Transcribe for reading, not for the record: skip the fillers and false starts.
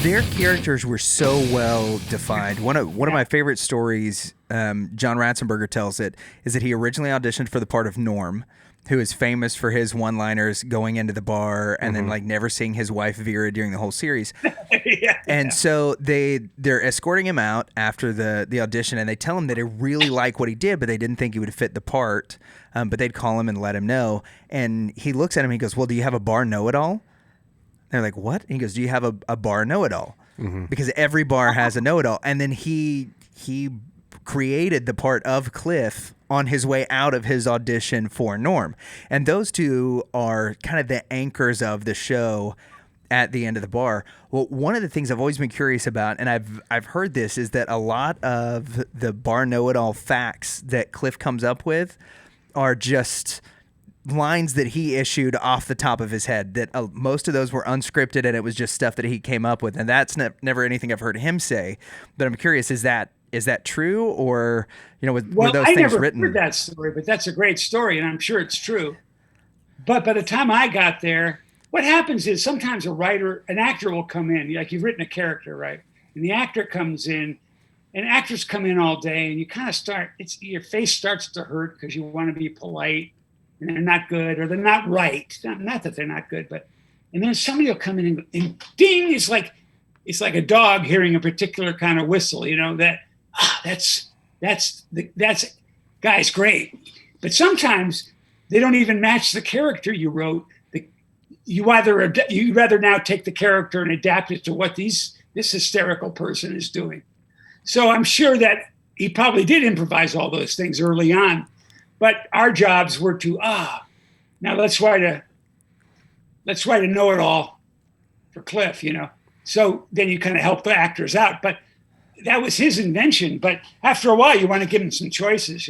their characters were so well defined. One of my favorite stories, John Ratzenberger tells it, is that he originally auditioned for the part of Norm, who is famous for his one-liners going into the bar and then like never seeing his wife Vera during the whole series. And so they're escorting him out after the audition, and they tell him that they really like what he did, but they didn't think he would fit the part. But they'd call him and let him know. And he looks at him and he goes, "Well, do you have a bar know-it-all?" They're like, "What?" And he goes, "Do you have a bar know-it-all?" Because every bar has a know-it-all. And then he created the part of Cliff on his way out of his audition for Norm. And those two are kind of the anchors of the show at the end of the bar. Well, one of the things I've always been curious about, and I've heard this, is that a lot of the bar know-it-all facts that Cliff comes up with are just lines that he issued off the top of his head, that most of those were unscripted and it was just stuff that he came up with. And that's never anything I've heard him say. But I'm curious, is that true, or, were those things written? I never heard that story, but that's a great story, and I'm sure it's true. But by the time I got there, what happens is sometimes an actor will come in, like you've written a character, right? And the actor comes in, and actors come in all day, and you kind of your face starts to hurt because you want to be polite, and they're not good, or they're not right. Not that they're not good, and then somebody will come in and ding, it's like a dog hearing a particular kind of whistle, that's guy's great. But sometimes they don't even match the character you wrote. You'd rather now take the character and adapt it to what this hysterical person is doing. So I'm sure that he probably did improvise all those things early on, but our jobs were to now let's write a know-it-all for Cliff, So then you kind of help the actors out, but that was his invention. But after a while, you want to give him some choices,